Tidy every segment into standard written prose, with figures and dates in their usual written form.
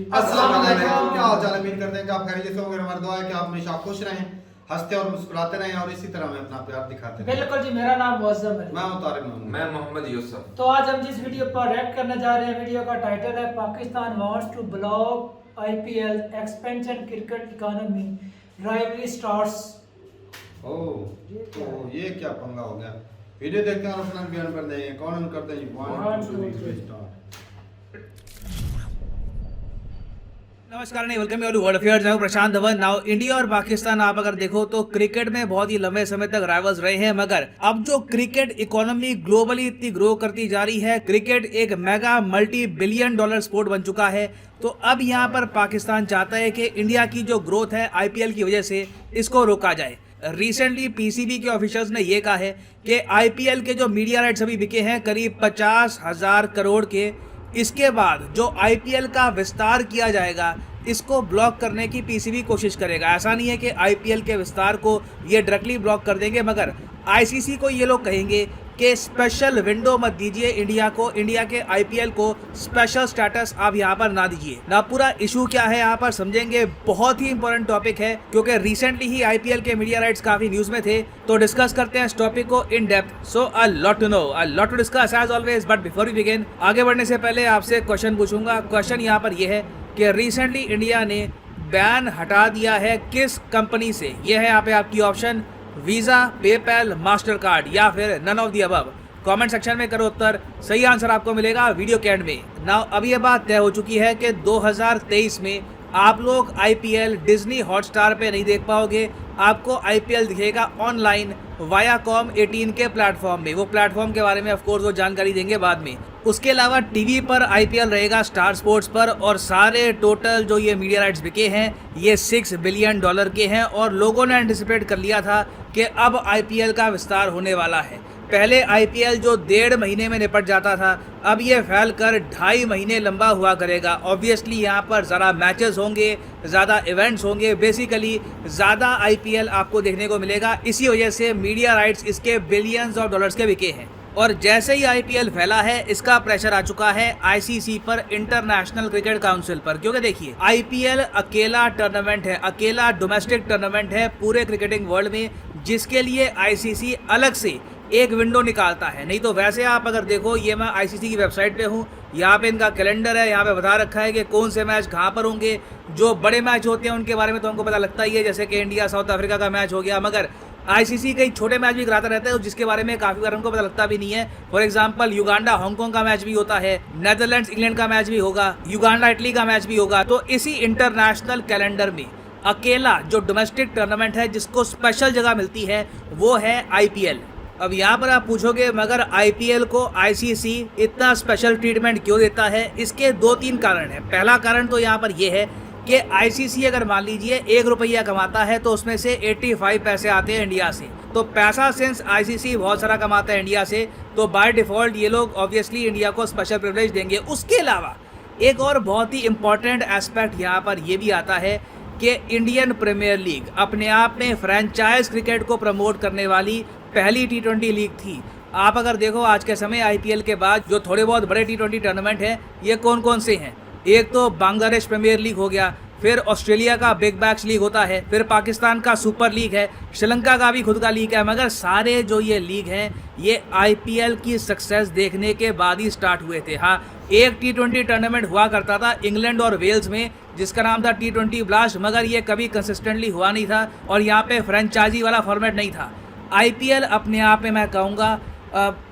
अस्सलाम वालेकुम। क्या हाल चाल है? उम्मीद करते हैं कि आप खैरियत से होंगे। हमारी दुआ है कि आप हमेशा खुश रहें, हंसते और मुस्कुराते रहें और इसी तरह हमें अपना प्यार दिखाते रहें। बिल्कुल जी, मेरा नाम मुअज्जम है। मैं हूं तारिक मोहम्मद। मैं मोहम्मद यूसुफ। तो आज हम जिस वीडियो पर रिएक्ट करने जा रहे हैं, वीडियो का टाइटल है Pakistan wants to block IPL expansion cricket economy rivalry stars. तो ये क्या पंगा हो गया? वीडियो देखते हैं और अपना बयान कर देंगे। कौन ऑन करते हैं? 1 2 3 स्टार्ट। नमस्कार नहीं, वेलकम टू वर्ल्ड अफेयर्स। मैं प्रशांत धवन। नाउ इंडिया और पाकिस्तान आप अगर देखो तो क्रिकेट में बहुत ही लंबे समय तक राइवल्स रहे हैं, मगर अब जो क्रिकेट इकोनॉमी ग्लोबली इतनी ग्रो करती जा रही है, क्रिकेट एक mega multi billion dollar sport बन चुका है, तो अब यहाँ पर पाकिस्तान चाहता है कि इंडिया की जो ग्रोथ है आईपीएल की वजह से इसको रोका जाए। रिसेंटली पीसीबी के ऑफिशियल्स ने यह कहा है कि आईपीएल के जो मीडिया राइट्स अभी बिके हैं करीब 50,000 करोड़ के, इसके बाद जो आईपीएल का विस्तार किया जाएगा इसको ब्लॉक करने की पीसीबी कोशिश करेगा। ऐसा नहीं है कि आईपीएल के विस्तार को ये डायरेक्टली ब्लॉक कर देंगे, मगर आईसीसी को ये लोग कहेंगे कि स्पेशल विंडो मत दीजिए इंडिया को, इंडिया के आईपीएल को स्पेशल स्टेटस आप यहाँ पर ना दीजिए। ना पूरा इशू क्या है यहाँ पर समझेंगे। बहुत ही इंपॉर्टेंट टॉपिक है क्योंकि रिसेंटली ही आईपीएल के मीडिया राइट्स काफी न्यूज में थे, तो डिस्कस करते हैं इस टॉपिक को in depth. So a lot to know, a lot to discuss as always, but before we begin, आगे बढ़ने से पहले आपसे क्वेश्चन पूछूंगा। क्वेश्चन यहाँ पर यह है कि रिसेंटली इंडिया ने बैन हटा दिया है किस कंपनी से? यह है यहाँ पे आपकी option, visa, PayPal, Mastercard या फिर none of the above. Comment section में करो उत्तर, सही आंसर आपको मिलेगा वीडियो के एंड में। नाउ अब ये बात तय हो चुकी है कि 2023 में आप लोग आईपीएल डिज्नी हॉटस्टार पे नहीं देख पाओगे, आपको आईपीएल दिखेगा ऑनलाइन वायाकॉम 18 के प्लेटफॉर्म में। वो प्लेटफॉर्म के बारे में ऑफ कोर्स वो जानकारी देंगे बाद में। उसके अलावा टीवी पर आईपीएल रहेगा स्टार स्पोर्ट्स पर, और सारे टोटल जो ये मीडिया राइट्स बिके हैं ये $6 बिलियन के हैं, और लोगों ने एंटिसिपेट कर लिया था कि अब आईपीएल का विस्तार होने वाला है। पहले आईपीएल जो 1.5 महीने में निपट जाता था, अब ये फैल कर 2.5 महीने लंबा हुआ करेगा। ऑब्वियसली यहाँ पर ज़्यादा मैचेस होंगे, ज़्यादा इवेंट्स होंगे, बेसिकली ज़्यादा आईपीएल आपको देखने को मिलेगा। इसी वजह से मीडिया राइट्स इसके बिलियंस ऑफ डॉलर्स के बिके हैं। और जैसे ही आईपीएल फैला है, इसका प्रेशर आ चुका है आईसीसी पर, इंटरनेशनल क्रिकेट काउंसिल पर, क्योंकि देखिए आईपीएल अकेला टूर्नामेंट है, अकेला डोमेस्टिक टूर्नामेंट है पूरे क्रिकेटिंग वर्ल्ड में, जिसके लिए आईसीसी अलग से एक विंडो निकालता है। नहीं तो वैसे आप अगर देखो, ये मैं आईसीसी की वेबसाइट पे हूँ, यहाँ पे इनका कैलेंडर है, यहाँ पे बता रखा है कि कौन से मैच कहाँ पर होंगे। जो बड़े मैच होते हैं उनके बारे में तो हमको पता लगता ही है, जैसे कि इंडिया साउथ अफ्रीका का मैच हो गया, मगर आईसीसी कई छोटे मैच भी कराता रहता है जिसके बारे में काफी बार हमको पता लगता भी नहीं है। फॉर एग्जांपल युगांडा हांगकांग का मैच भी होता है, नेदरलैंड्स इंग्लैंड का मैच भी होगा, युगांडा इटली का मैच भी होगा। तो इसी इंटरनेशनल कैलेंडर में अकेला जो डोमेस्टिक टूर्नामेंट है जिसको स्पेशल जगह मिलती है वो है आईपीएल। अब यहाँ पर आप पूछोगे मगर आईपीएल को आईसीसी इतना स्पेशल ट्रीटमेंट क्यों देता है? इसके 2-3 कारण हैं। पहला कारण तो यहाँ पर यह है कि आईसीसी अगर मान लीजिए 1 रुपया कमाता है तो उसमें से 85 पैसे आते हैं इंडिया से। तो पैसा सिंस आईसीसी बहुत सारा कमाता है इंडिया से, तो बाय डिफॉल्ट ये लोग ऑब्वियसली इंडिया को स्पेशल प्रिविलेज देंगे। उसके अलावा एक और बहुत ही इंपॉर्टेंट एस्पेक्ट यहाँ पर यह भी आता है कि इंडियन प्रीमियर लीग अपने आप में फ्रेंचाइज क्रिकेट को प्रमोट करने वाली पहली T20 लीग थी। आप अगर देखो आज के समय आईपीएल के बाद जो थोड़े बहुत बड़े T20 टूर्नामेंट हैं ये कौन कौन से हैं? एक तो बांग्लादेश प्रीमियर लीग हो गया, फिर ऑस्ट्रेलिया का बिग बैश लीग होता है, फिर पाकिस्तान का सुपर लीग है, श्रीलंका का भी खुद का लीग है। मगर सारे जो ये लीग हैं ये आईपीएल की सक्सेस देखने के बाद ही स्टार्ट हुए थे। हाँ, एक T20 टूर्नामेंट हुआ करता था इंग्लैंड और वेल्स में जिसका नाम था T20 ब्लास्ट, मगर ये कभी कंसिस्टेंटली हुआ नहीं था और यहाँ पे फ्रेंचाइजी वाला फॉर्मेट नहीं था। आईपीएल अपने आप में मैं कहूँगा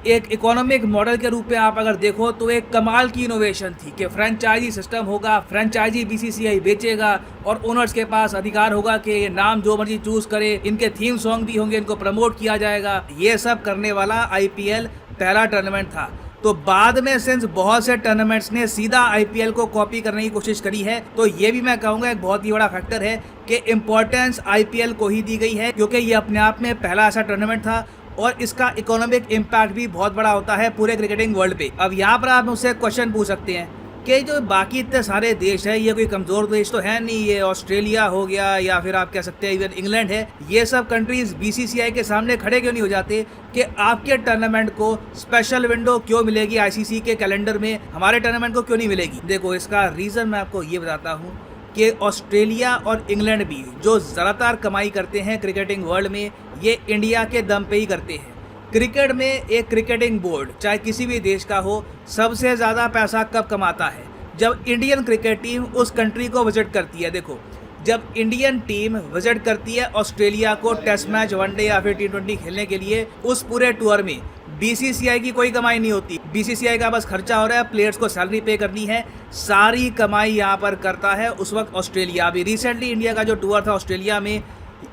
एक इकोनॉमिक मॉडल के रूप में आप अगर देखो तो एक कमाल की इनोवेशन थी कि फ्रेंचाइजी सिस्टम होगा, फ्रेंचाइजी बीसीसीआई बेचेगा और ओनर्स के पास अधिकार होगा कि ये नाम जो मर्जी चूज करे, इनके थीम सॉन्ग भी होंगे, इनको प्रमोट किया जाएगा। ये सब करने वाला आईपीएल पहला टूर्नामेंट था। तो बाद में सिंस बहुत से टूर्नामेंट्स ने सीधा आईपीएल को कॉपी करने की कोशिश करी है, तो ये भी मैं कहूँगा एक बहुत ही बड़ा फैक्टर है कि इम्पोर्टेंस आईपीएल को ही दी गई है, क्योंकि ये अपने आप में पहला ऐसा टूर्नामेंट था और इसका इकोनॉमिक इम्पैक्ट भी बहुत बड़ा होता है पूरे क्रिकेटिंग वर्ल्ड पे। अब यहाँ पर आप मुझसे क्वेश्चन पूछ सकते हैं कि जो बाकी इतने सारे देश हैं, ये कोई कमज़ोर देश तो है नहीं, ये ऑस्ट्रेलिया हो गया या फिर आप कह सकते हैं इवन इंग्लैंड है, ये सब कंट्रीज़ बीसीसीआई के सामने खड़े क्यों नहीं हो जाते कि आपके टूर्नामेंट को स्पेशल विंडो क्यों मिलेगी आईसीसी के कैलेंडर में, हमारे टूर्नामेंट को क्यों नहीं मिलेगी। देखो इसका रीज़न मैं आपको ये बताता हूँ कि ऑस्ट्रेलिया और इंग्लैंड भी जो ज़्यादातर कमाई करते हैं क्रिकेटिंग वर्ल्ड में, ये इंडिया के दम पे ही करते हैं। क्रिकेट में एक क्रिकेटिंग बोर्ड चाहे किसी भी देश का हो, सबसे ज़्यादा पैसा कब कमाता है? जब इंडियन क्रिकेट टीम उस कंट्री को विजिट करती है। देखो जब इंडियन टीम विजिट करती है ऑस्ट्रेलिया को टेस्ट मैच, वनडे या फिर T20 खेलने के लिए, उस पूरे टूर में बीसीसीआई की कोई कमाई नहीं होती। बीसीसीआई का बस खर्चा हो रहा है, प्लेयर्स को सैलरी पे करनी है, सारी कमाई यहाँ पर करता है उस वक्त ऑस्ट्रेलिया। अभी रिसेंटली इंडिया का जो टूर था ऑस्ट्रेलिया में,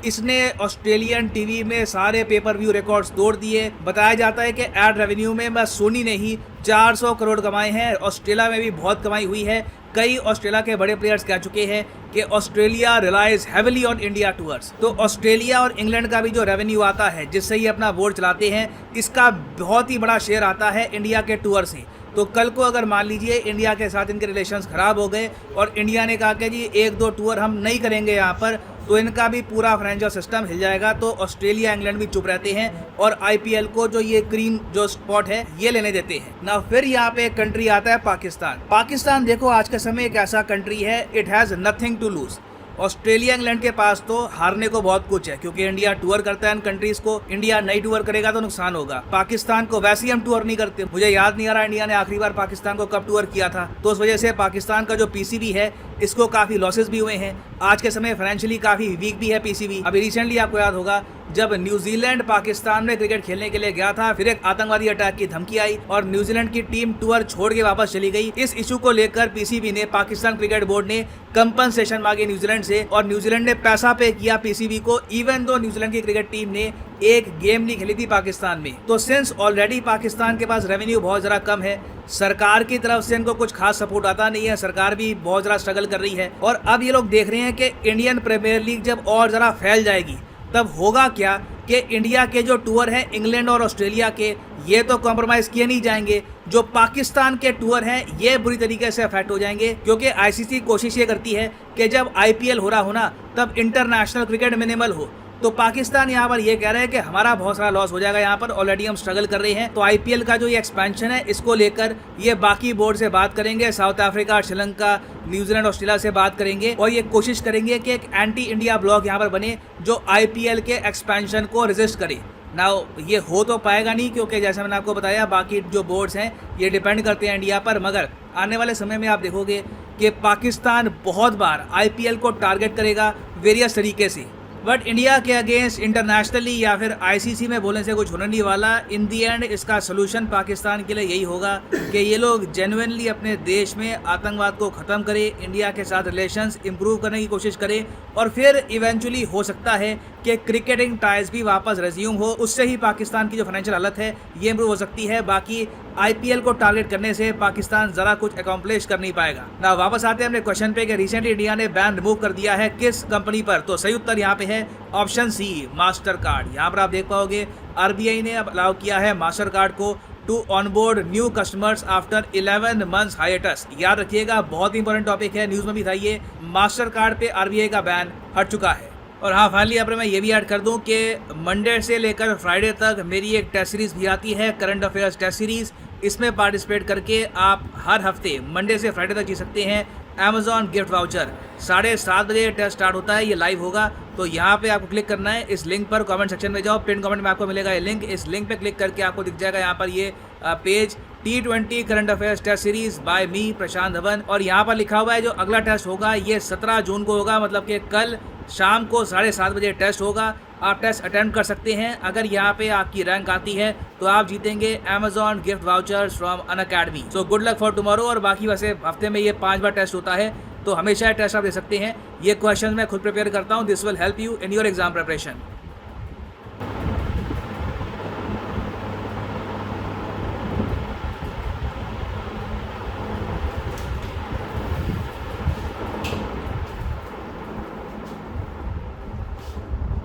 इसने ऑस्ट्रेलियन टीवी में सारे पेपर व्यू रिकॉर्ड्स तोड़ दिए। बताया जाता है कि एड रेवेन्यू में बस सोनी ने ही 400 करोड़ कमाए हैं। ऑस्ट्रेलिया में भी बहुत कमाई हुई है। कई ऑस्ट्रेलिया के बड़े प्लेयर्स कह चुके हैं कि Australia relies heavily on India tours. तो ऑस्ट्रेलिया और इंग्लैंड का भी जो रेवेन्यू आता है जिससे ये अपना बोर्ड चलाते हैं, इसका बहुत ही बड़ा शेयर आता है इंडिया के टूर से। तो कल को अगर मान लीजिए इंडिया के साथ इनके रिलेशंस ख़राब हो गए और इंडिया ने कहा कि जी 1-2 टूर हम नहीं करेंगे यहाँ पर, तो इनका भी पूरा फाइनेंशियल सिस्टम हिल जाएगा। तो ऑस्ट्रेलिया इंग्लैंड भी चुप रहते हैं और आईपीएल को जो ये क्रीम जो स्पॉट है ये लेने देते हैं ना। फिर यहाँ पे एक कंट्री आता है पाकिस्तान। पाकिस्तान देखो आज के समय एक ऐसा कंट्री है, it has nothing to lose. Australia England के पास तो हारने को बहुत कुछ है, क्योंकि इंडिया टूर करता है इन कंट्रीज को, इंडिया नहीं टूर करेगा तो नुकसान होगा। पाकिस्तान को वैसे ही हम टूर नहीं करते, मुझे याद नहीं आ रहा इंडिया ने आखिरी बार पाकिस्तान को कब टूर किया था। तो उस वजह से पाकिस्तान का जो पीसीबी है इसको काफ़ी लॉसेस भी हुए हैं। आज के समय फाइनेंशियली काफ़ी वीक भी है पीसीबी। अभी रिसेंटली आपको याद होगा जब न्यूजीलैंड पाकिस्तान में क्रिकेट खेलने के लिए गया था, फिर एक आतंकवादी अटैक की धमकी आई और न्यूजीलैंड की टीम टूर छोड़ के वापस चली गई। इस इशू को लेकर पीसीबी ने, पाकिस्तान क्रिकेट बोर्ड ने कंपनसेशन मांगे न्यूजीलैंड से और न्यूजीलैंड ने पैसा पे किया पीसीबी को, इवन दो न्यूजीलैंड की क्रिकेट टीम ने एक गेम नहीं खेली थी पाकिस्तान में। तो सिंस ऑलरेडी पाकिस्तान के पास रेवेन्यू बहुत ज़रा कम है, सरकार की तरफ से इनको कुछ खास सपोर्ट आता नहीं है, सरकार भी बहुत ज़रा स्ट्रगल कर रही है। और अब ये लोग देख रहे हैं कि इंडियन प्रीमियर लीग जब और ज़रा फैल जाएगी तब होगा क्या कि इंडिया के जो टूर हैं इंग्लैंड और ऑस्ट्रेलिया के, ये तो कॉम्प्रोमाइज़ किए नहीं जाएंगे। जो पाकिस्तान के टूर हैं ये बुरी तरीके से अफेक्ट हो जाएंगे, क्योंकि आईसीसी कोशिश ये करती है कि जब आईपीएल हो रहा हो ना तब इंटरनेशनल क्रिकेट मिनिमल हो। तो पाकिस्तान यहाँ पर ये कह रहे हैं कि हमारा बहुत सारा लॉस हो जाएगा, यहाँ पर ऑलरेडी हम स्ट्रगल कर रहे हैं। तो आईपीएल का जो ये एक्सपेंशन है इसको लेकर ये बाकी बोर्ड से बात करेंगे, south Africa, Sri Lanka, New Zealand, Australia से बात करेंगे और ये कोशिश करेंगे कि एक एंटी इंडिया ब्लॉक यहाँ पर बने जो आईपीएल के एक्सपेंशन को रेजिस्ट करे। ना ये हो तो पाएगा नहीं, क्योंकि जैसे मैंने आपको बताया बाकी जो बोर्ड्स हैं ये डिपेंड करते हैं इंडिया पर। मगर आने वाले समय में आप देखोगे कि पाकिस्तान बहुत बार आईपीएल को टारगेट करेगा वेरियस तरीके से, बट इंडिया के अगेंस्ट इंटरनेशनली या फिर आईसीसी में बोलने से कुछ होने नहीं वाला। इन दी एंड इसका सोल्यूशन पाकिस्तान के लिए यही होगा कि ये लोग जेन्युइनली अपने देश में आतंकवाद को ख़त्म करें, इंडिया के साथ रिलेशंस इंप्रूव करने की कोशिश करें और फिर इवेंचुअली हो सकता है कि क्रिकेटिंग टाइज भी वापस रेज्यूम हो। उससे ही पाकिस्तान की जो फाइनेंशियल हालत है ये इंप्रूव हो सकती है। बाकी आईपीएल को टारगेट करने से पाकिस्तान ज़रा कुछ अकॉम्प्लिश कर नहीं पाएगा। ना वापस आते हैं अपने क्वेश्चन पे कि रिसेंटली इंडिया ने बैन रिमूव कर दिया है किस कंपनी पर, तो सही उत्तर यहाँ पे है ऑप्शन सी, मास्टर कार्ड। यहाँ पर आप देख पाओगे आरबीआई ने अब अलाउ किया है मास्टर कार्ड को to onboard new customers after 11 months hiatus. याद रखिएगा बहुत इंपॉर्टेंट टॉपिक है, न्यूज़ में भी था ये, मास्टर कार्ड पे आरबीआई का बैन हट चुका है। और हाँ फाइनली यहाँ पर मैं ये भी ऐड कर दूँ कि मंडे से लेकर फ्राइडे तक मेरी एक टेस्ट सीरीज़ भी आती है, करंट अफेयर्स टेस्ट सीरीज़। इसमें पार्टिसिपेट करके आप हर हफ्ते मंडे से फ्राइडे तक जीत सकते हैं अमेजॉन गिफ्ट वाउचर। 7:30 बजे टेस्ट स्टार्ट होता है, ये लाइव होगा। तो यहाँ पे आपको क्लिक करना है, इस लिंक पर कमेंट सेक्शन में जाओ, पिन कमेंट में आपको मिलेगा ये लिंक। इस लिंक पे क्लिक करके आपको दिख जाएगा यहाँ पर ये page, T20 current affairs test series by me Prashant Dhawan. और यहाँ पर लिखा हुआ है जो अगला टेस्ट होगा ये 17 जून को होगा, मतलब कि कल शाम को 7:30 बजे टेस्ट होगा। आप टेस्ट अटेम्प्ट कर सकते हैं। अगर यहाँ पे आपकी रैंक आती है तो आप जीतेंगे Amazon gift vouchers from Unacademy. So good luck for tomorrow. और बाकी वैसे हफ्ते में ये 5 बार टेस्ट होता है, तो हमेशा टेस्ट आप दे सकते हैं। ये क्वेश्चन मैं खुद प्रिपेयर करता हूँ, this will help you in your exam preparation.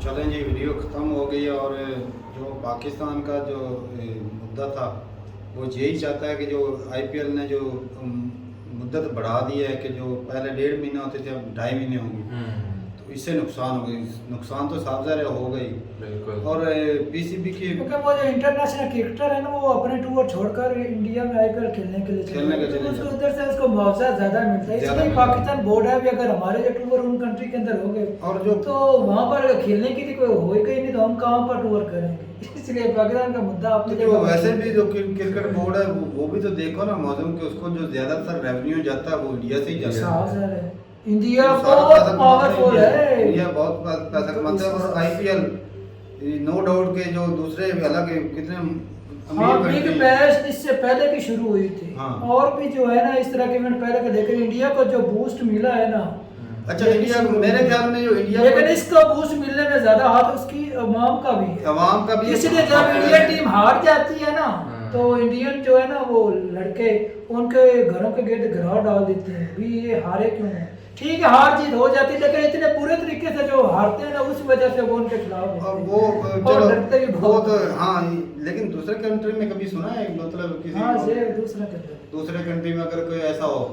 चलें जी, वीडियो ख़त्म हो गई और जो पाकिस्तान का जो मुद्दा था वो यही चाहता है कि जो आईपीएल ने जो मुद्दा मुद्दत बढ़ा दी है कि जो पहले 1.5 महीना होते थे अब 2.5 महीने होंगे, तो इससे नुकसान हो गई। नुकसान तो साफ ज़ाहिर हो गई। बिल्कुल। और पीसीबी की क्योंकि वो जो इंटरनेशनल क्रिकेटर है ना, वो अपने टूर छोड़कर इंडिया में आईपीएल खेलने के लिए खेलने के लिए तो उसको चले उधर से उसको मुआवजा ज्यादा मिलता है। ज़्यादा इसलिए मिलता है। पाकिस्तान बोर्ड है भी, अगर हमारे जो टूर उन कंट्री के अंदर हो गए और जो तो वहाँ पर खेलने की भी कोई हो ही गई नहीं, तो हम कहाँ पर टूर करेंगे। इसलिए पाकिस्तान का मुद्दा आपने जो वैसे भी जो क्रिकेट बोर्ड है वो भी तो देखो ना मौजूद कि उसको जो ज्यादातर रेवेन्यू जाता है वो इंडिया से ही जाता है। साफ है, इंडिया तो सारा बहुत पैसा कमाता पावरफुल है। इंडिया बहुत पैसा कमाता है। और आईपीएल नो डाउट के जो दूसरे अलग कितने हाँ, अमीर बिग country- बैश इससे पहले की शुरू हुई थी। हाँ। और भी जो है ना इस तरह के इवेंट पहले के, लेकिन इंडिया को जो बूस्ट मिला है ना, अच्छा इंडिया मेरे ख्याल में जो इंडिया लेकिन इसको बूस्ट मिलने में ज्यादा हाथ उसकी अवाम का भी है। अवाम का भी है। इसलिए जब इंडियन टीम हार जाती है ना, तो इंडियन जो है ना वो लड़के उनके घरों के गेट गिरा डाल देते हैं भी, ये हारे क्यों है। ठीक है, हार जीत हो जाती है, लेकिन इतने पूरे तरीके से जो हारते हैं ना, उस वजह से वो उनके खिलाफ होते और हैं। वो और डरते भी चलो वो बहुत तो हैं। हाँ, लेकिन दूसरे कंट्री में कभी सुना है मतलब किसी हाँ, ये दूसरा के अंदर दूसरे कंट्री में अगर कोई ऐसा हो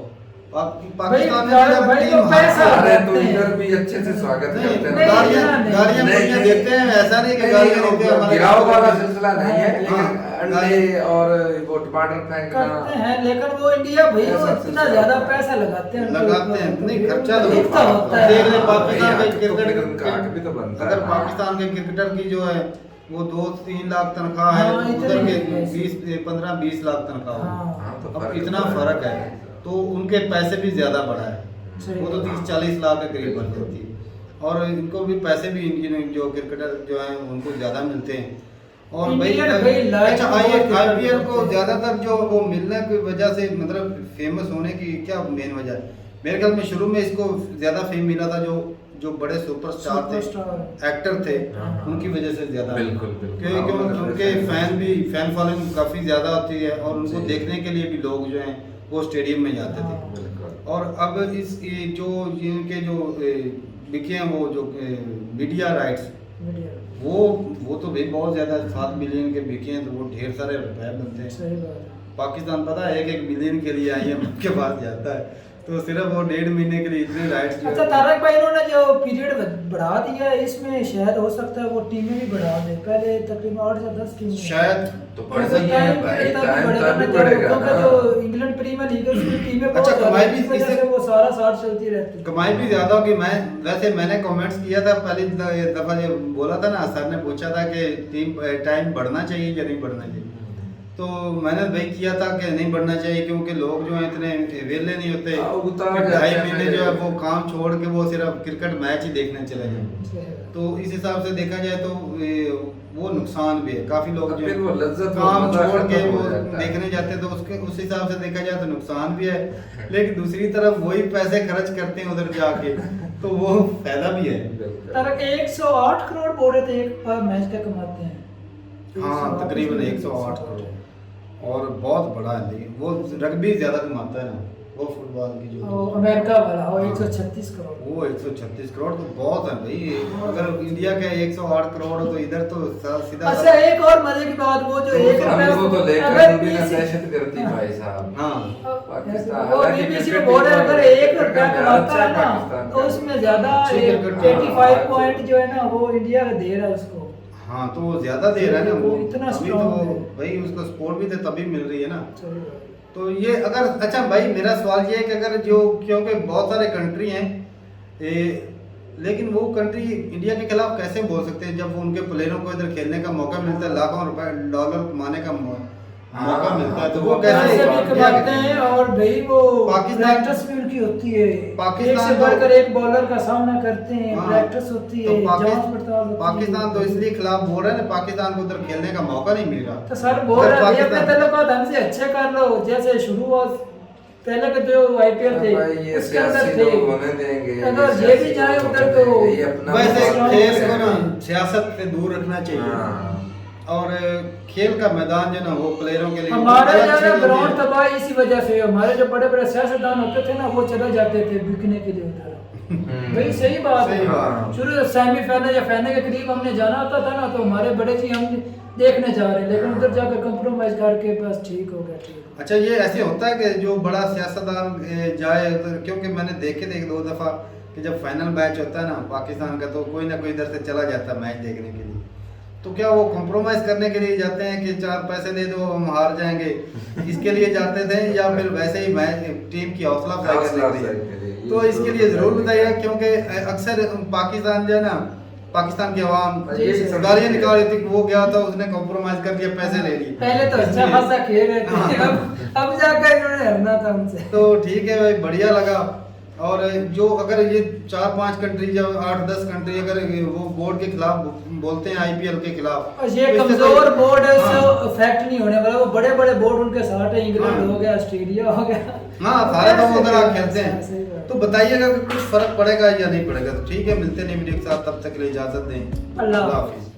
पाकिस्तान में भाई, जब भाई, टीम तो पैसा हारती अरे है, तो इधर भी अच्छे से स्वागत नहीं, करते हैं। नहीं, गाड़ियाँ नहीं, गाड़ियाँ नहीं, पुड़ियाँ नहीं, देते हैं, ऐसा नहीं कि नहीं, गाड़ियाँ नहीं, देते हैं हमारे गिराव वाला गाँव में। सिलसिला नहीं है, लेकिन हाँ, अंडे और वो टमाटर फेंकना करते हैं, लेकिन वो इंडिया भाई वो ऐसा इतना सिलसिला ज्यादा होता है। पैसा लगाते हैं उनके लगाते ऊपर। हैं, नहीं खर्चा तो एक तो होता है। देख ले पाकिस्तान भाई, के तो फिर उनका हक क्रिकेटर भी तो बनता अगर है। पाकिस्तान के क्रिकेटर की जो है वो 2-3 लाख तनख्वाह है, हाँ, इतने उधर के पैसे। 15-20 लाख तनख्वाह हो। हाँ। हाँ, तो अब फर्क इतना तो है। फर्क है, तो उनके पैसे भी ज्यादा बढ़ा है। सही वो तो बात। 30-40 लाख के करीब बनती थी, और इनको भी पैसे भी इंडियन जो क्रिकेटर जो है उनको ज्यादा मिलते हैं। और भाई इंडियन भाई लाइफ अच्छा बहुत आईपीएल को करते हैं। ज्यादातर जो वो मिलने की वजह से मतलब फेमस होने की क्या मेन वजह है? मेरे ख्याल में शुरू में इसको ज्यादा फेम मिला था जो बड़े सुपरस्टार थे, सुपरस्टार। एक्टर थे, हाँ। उनकी वजह से ज्यादा। बिल्कुल, बिल्कुल। क्योंकि हाँ, उनके वैसे फैन फॉलोइंग काफी ज्यादा होती है, और उनको जी। देखने के लिए भी लोग जो हैं वो स्टेडियम में जाते थे। हाँ। बिल्कुल। और अब ये इनके जो बिके हैं वो जो मीडिया राइट्स, मीडिया। वो तो भाई बहुत ज्यादा 7 मिलियन के बिके हैं, तो वो ढेर सारे रुपए बनते हैं। सही बात है। पाकिस्तान पता है 1-1 मिलियन के लिए IMF के पास जाता है, तो सिर्फ वो 1.5 महीने के लिए इतने राइट्स अच्छा तारक भाई, इन्होंने जो पीरियड बढ़ा दिया है, इसमें शायद हो सकता है वो टीमें भी बढ़ा दे। पहले तकरीबन 8 या 10 टीमें शायद तो बढ़ रही है भाई, टाइम तो अभी क्योंकि बढ़ेगा ना। जो इंग्लैंड प्रीमियर लीग है उसमें टीमें बहुत अच्छा, ज्यादा कमाई हैं, भी इस वजह इससे- से वो सारा साल चलती रहती है। कमाई भी ज्यादा होगी। मैंने कमेंट्स किया था पहली दफा, ये बोला था ना, सर ने पूछा था कि टीम टाइम बढ़ना चाहिए या नहीं बढ़ना चाहिए, तो मैंने भाई किया था कि नहीं बढ़ना चाहिए, क्योंकि लोग जो है इतने वेले नहीं होते हाँ, उतार कि जाते 2.5 हैं महीने मेरे। जो है वो काम छोड़ के वो सिर्फ क्रिकेट मैच ही देखने चले जाए। तो इस हिसाब से देखा जाए तो वो नुकसान भी है। काफी लोग जो फिर वो लज्जत काम और मजा छोड़ के खत्म वो हो जाता है। देखने जाते हैं, तो उसके उस हिसाब से देखा जाए तो नुकसान भी है, लेकिन दूसरी तरफ वही पैसे खर्च करते हैं उधर जाके, तो वो फायदा भी है। तारक 108 करोड़ बोल रहे थे एक मैच का कमाते हैं। हाँ, 108 तकरीबन 108 करोड़, और बहुत बड़ा है। लेकिन वो रग्बी ज्यादा कमाता है ना, वो फुटबॉल की जो और अमेरिका वाला वो 136 करोड़। वो 136 करोड़ तो बहुत है भाई। अगर इंडिया के 108 करोड़ तो इधर तो सीधा अच्छा, एक और मजे की बात, वो जो 1 हमको तो रुपया लेकर अगर भी ना BBC दहशत करती भाई साहब। हाँ, पाकिस्तान वो हालांकि BBC क्रिकेट में बोल रहे हैं, टीम अगर और 1 क्रिकेट रुपया का कमाता अच्छा है ना, पाकिस्तान तो का। उसमें ज्यादा अच्छी क्रिकेट 85 पॉइंट जो है ना वो इंडिया का दे रहा है उसको। हाँ, तो वो ज्यादा दे रहा है ना, वो इतना अभी तो strong है। भाई उसको सपोर्ट भी तो तभी मिल रही है ना। सही बात है। तो ये अगर अच्छा भाई मेरा सवाल ये है कि अगर जो क्योंकि बहुत सारे कंट्री हैं लेकिन वो कंट्री इंडिया के खिलाफ कैसे बोल सकते हैं जब उनके प्लेयरों को इधर खेलने का मौका मिलता है, लाखों रुपए डॉलर कमाने का मौका मिलता है, तो वो पैसे कैसे भी कमाते हैं, और भाई वो पाकिस्तान- प्रैक्टिस भी उनकी होती है। पाकिस्तान एक से तो- बढ़कर एक बॉलर का सामना करते हैं, हाँ, प्रैक्टिस होती तो है, जांच पड़ताल होती है। पाकिस्तान तो इसलिए खिलाफ बोल रहे हैं ना, पाकिस्तान को उधर खेलने का मौका नहीं मिल रहा। तो सर बोल अगर रहे हैं भाई, अपने पाकिस्तान- तल्लुकात हमसे अच्छे कर लो, जैसे शुरुआत पहले के जो IPL थे भाई ये उसके अंदर सियासी थे। लोग होने देंगे, अगर ये सियासी भी जाए लोग उधर होने तो देंगे, ये अपना वैसे स्ट्रॉन्ग खेल है। को ना सियासत से दूर रखना चाहिए, हाँ। और खेल का मैदान जो ना वो प्लेयरों के लिए हमारे अलग जो चीज होती ग्राउंड है। तबाही इसी वजह से, हमारे जो बड़े बड़े सियासतदान होते थे ना वो चले जाते थे बिकने के लिए उधर। भाई सही बात सही है। बात। शुरू से सेमीफाइनल या फाइनल के करीब हमने जाना होता था ना, तो हमारे बड़े जी हम देखने जा रहे हैं, लेकिन उधर जाकर कंप्रोमाइज करके बस ठीक हो गया, ठीक हो गया। अच्छा, ये ऐसे होता है कि जो बड़ा सियासतदान जाए तो, क्योंकि मैंने देखे थे 1-2 दफ़ा कि जब फाइनल मैच होता है ना पाकिस्तान का, तो कोई ना कोई इधर से चला जाता है मैच देखने के लिए। तो क्या वो कॉम्प्रोमाइज़ करने के लिए जाते हैं कि 4 पैसे दे दो हम हार जाएंगे, इसके लिए जाते थे, या फिर वैसे ही मैच टीम की हौसला अफजाई करने के लिए? तो इसके लिए ज़रूर बताइए, क्योंकि अक्सर पाकिस्तान जो है ना, पाकिस्तान की आवाम गालियाँ निकाल रही थी, वो गया था उसने कॉम्प्रोमाइज़ कर दिया, पैसे ले लिए। पहले तो अच्छा खासा खेल रहे थे, अब जाकर इन्होंने हरना था हमसे। तो ठीक है भाई, बढ़िया लगा। और जो अगर ये 4-5 कंट्री, जब 8-10 कंट्री अगर वो बोर्ड के खिलाफ बोलते हैं, आईपीएल के खिलाफ, और ये तो इससे कमजोर कोई- बोर्ड है, हाँ। उससे इफेक्ट नहीं होने वाला। वो बड़े बड़े बोर्ड उनके साथ है, इंग्लैंड हाँ। हो गया, ऑस्ट्रेलिया हो गया। हाँ, सारे तो उधर सही खेलते बात है। हैं। तो बताइएगा कि कुछ फर्क पड़ेगा या नहीं पड़ेगा। तो ठीक है, मिलते नहीं वीडियो के साथ, तब तक के लिए इजाजत दें। अल्लाह हाफिज।